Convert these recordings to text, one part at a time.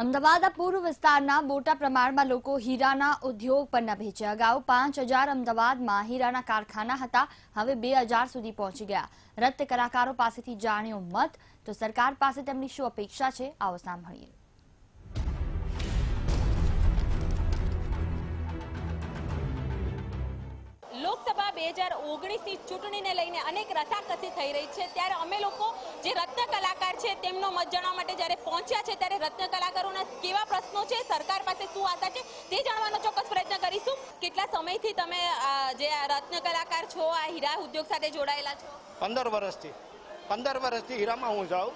અમદાવાદના પૂર્વ વિસ્તારના મોટા પ્રમાણમાં લોકો હીરાના ઉદ્યોગ પર નભે છે। અગાઉ 5000 અમદાવાદમાં હીરાના કારખાના હતા, હવે 2000 સુધી પહોંચી ગયા। રત્ન કલાકારો પાસેથી જાણ્યો મત, તો સરકાર પાસે તેમની શું અપેક્ષા છે, આવો સાંભળીએ। લોકસભા 2019ની ચૂંટણીને લઈને અનેક રસાકસી થઈ રહી છે, ત્યારે અમે લોકો જે રત્ન કલાકાર છે તેમનો મત જાણવા માટે જ્યારે પહોંચ્યા છે, ત્યારે રત્ન કલાકારોના કેવા પ્રશ્નો છે, સરકાર પાસે શું આશા છે, તે જાણવાનો ચોક્કસ પ્રયત્ન કરીશું। કેટલા સમયથી તમે જે રત્ન કલાકાર છો, આ હીરા ઉદ્યોગ સાથે જોડાયેલા છો? 15 વર્ષથી હીરામાં હું જાઉં।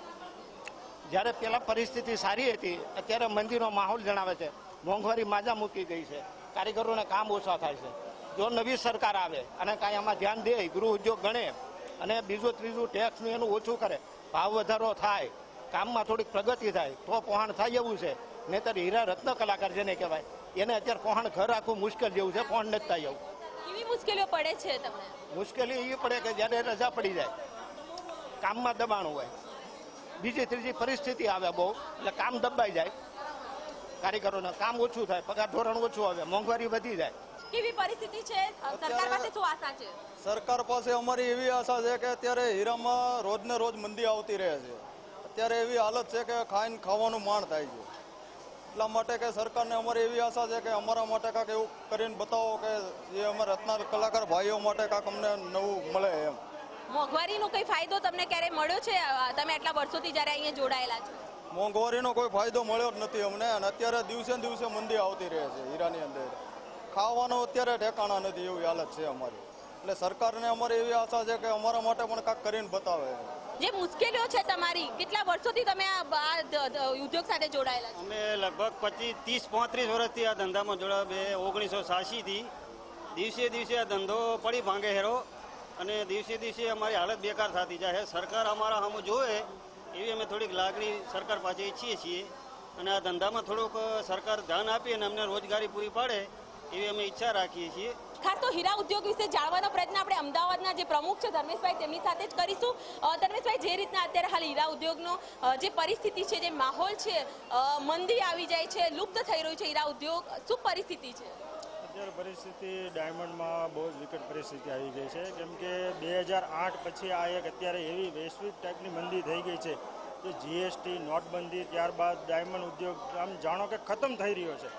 જ્યારે પહેલા પરિસ્થિતિ સારી હતી, અત્યારે મંદીનો માહોલ જણાવે છે। મોંઘવારી માજા મૂકી ગઈ છે, કારીગરોને કામ ઓછા થાય છે। જો નવી સરકાર આવે અને કાંઈ આમાં ધ્યાન દે, ગૃહ ઉદ્યોગ ગણે અને બીજું ત્રીજું ટેક્સનું એનું ઓછું કરે, ભાવ વધારો થાય, કામમાં થોડીક પ્રગતિ થાય તો પહોંચ થાય એવું છે। નહીંતર હીરા રત્ન કલાકાર જેને કહેવાય એને અત્યારે પહોંચ ઘર આખું મુશ્કેલ જેવું છે, પહોંચ નથી થાય એવું। કેવી મુશ્કેલીઓ પડે છે તમને? મુશ્કેલી એ પડે કે જ્યારે રજા પડી જાય, કામમાં દબાણ હોય, બીજી ત્રીજી પરિસ્થિતિ આવે બહુ, એટલે કામ દબાઈ જાય, કારીગરોને કામ ઓછું થાય, પગાર ધોરણ ઓછું આવે, મોંઘવારી વધી જાય। કેવી પરિસ્થિતિ છે? સરકાર પાસે શું આશા છે? સરકાર પાસે અમારી એવી આશા છે કે અત્યારે હીરામાં રોજને રોજ મંદી આવતી રહે છે। અત્યારે એવી હાલત છે કે ખાઈને ખાવાનું માણ થાય છે। એટલા માટે કે સરકારને અમારી એવી આશા છે કે અમારા માટે કાંઈક એવું કરીને બતાવો કે જે અમારા રત્ન કલાકાર ભાઈઓ માટે કાંઈક અમને નવું મળે એમ। મોંઘવારીનો કઈ ફાયદો તમને ક્યારે મળ્યો છે? તમે આટલા વર્ષોથી જ્યારે અહીંયા જોડાયેલા છો? મોંઘવારીનો કોઈ ફાયદો મળ્યો જ નથી અમને, અને અત્યારે દિવસે દિવસે મંદી આવતી રહે છે હીરાની અંદર। ખાવાનું અત્યારે ઠેકાણા નથી, એવી હાલત છે અમારી। એટલે સરકારને અમારી એવી આશા છે કે અમારા માટે પણ કાંઈક કરીને બતાવે। જે મુશ્કેલીઓ છે તમારી, કેટલા વર્ષોથી તમે આ ઉદ્યોગ સાથે જોડાયેલા છો? અમે લગભગ 25-30-35 વર્ષથી આ ધંધામાં જોડાયા। 1986થી દિવસે દિવસે આ ધંધો પડી ભાંગે હેરો, અને દિવસે દિવસે અમારી હાલત બેકાર થતી જાય। સરકાર અમારા સામે જોવે એવી અમે થોડીક લાગણી સરકાર પાસે ઈચ્છીએ છીએ, અને આ ધંધામાં થોડુંક સરકાર ધ્યાન આપી અને અમને રોજગારી પૂરી પાડે એવી અમે ઈચ્છા રાખીએ છીએ। ખાસ તો હીરા ઉદ્યોગ વિશે જાણવાનો પ્રયત્ન આપણે અમદાવાદના જે પ્રમુખ છે ધર્મેશભાઈ, તેમની સાથે જ કરીશું। ધર્મેશભાઈ, જે રીતના અત્યારે હાલ હીરા ઉદ્યોગનો જે પરિસ્થિતિ છે, જે માહોલ છે, મંદી આવી જાય છે, લુપ્ત થઈ રહ્યું છે હીરા ઉદ્યોગ, શું પરિસ્થિતિ છે અત્યારે? પરિસ્થિતિ ડાયમંડમાં બહુ જ વિકટ પરિસ્થિતિ આવી ગઈ છે, કેમ કે 2008 પછી આ એક અત્યારે એવી વૈશ્વિક ટાઈપની મંદી થઈ ગઈ છે કે જીએસટી, નોટબંધી, ત્યારબાદ ડાયમંડ ઉદ્યોગ આમ જાણો કે ખતમ થઈ રહ્યો છે,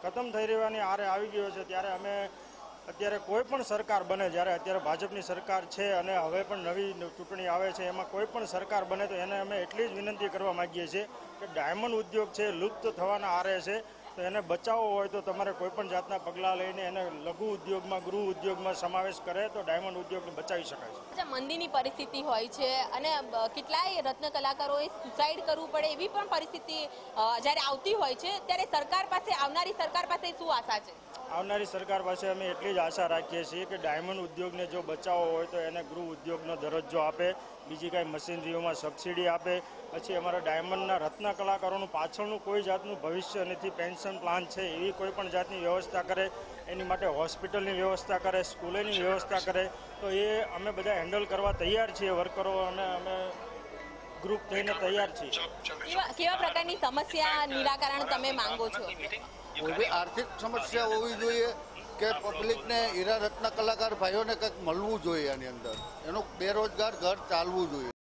ખતમ થઈ રહેવાની આરે આવી ગયો છે। ત્યારે અમે અત્યારે કોઈ પણ સરકાર બને, જ્યારે અત્યારે ભાજપની સરકાર છે અને હવે પણ નવી ચૂંટણી આવે છે, એમાં કોઈ પણ સરકાર બને તો એને અમે એટલી જ વિનંતી કરવા માગીએ છીએ કે ડાયમંડ ઉદ્યોગ છે લુપ્ત થવાના આરે છે, તો એને બચાવવો હોય તો તમારે કોઈ પણ જાતના પગલાં લઈને એને લઘુ ઉદ્યોગમાં, ગૃહ ઉદ્યોગમાં સમાવેશ કરે તો ડાયમંડ ઉદ્યોગને બચાવી શકાય છે। મંદીની પરિસ્થિતિ હોય છે અને કેટલાય રત્ન કલાકારોએ સુસાઇડ કરવું પડે એવી પણ પરિસ્થિતિ જ્યારે આવતી હોય છે, ત્યારે સરકાર પાસે, આવનારી સરકાર પાસે શું આશા છે? આવનારી સરકાર પાસે અમે એટલી જ આશા રાખીએ છીએ કે ડાયમંડ ઉદ્યોગને જો બચાવવો હોય તો એને ગૃહ ઉદ્યોગનો દરજ્જો આપે, બીજી કાંઈ મશીનરીઓમાં સબસિડી આપે, પછી અમારા ડાયમંડના રત્ન કલાકારોનું પાછળનું કોઈ જાતનું ભવિષ્ય નથી, પેન્શન પ્લાન છે એવી કોઈ પણ જાતની વ્યવસ્થા કરે, એની માટે હોસ્પિટલની વ્યવસ્થા કરે, સ્કૂલોની વ્યવસ્થા કરે, તો એ અમે બધા હેન્ડલ કરવા તૈયાર છીએ, વર્કરો અને અમે ગ્રુપ થઈને તૈયાર છીએ। કેવા પ્રકારની સમસ્યા નિરાકરણ તમે માંગો છો? આર્થિક સમસ્યા હોવી જોઈએ કે પબ્લિકને હીરા રત્ન કલાકાર ભાઈઓને કંઈક મળવું જોઈએ, એની અંદર એનું બેરોજગાર ઘર ચાલવું જોઈએ।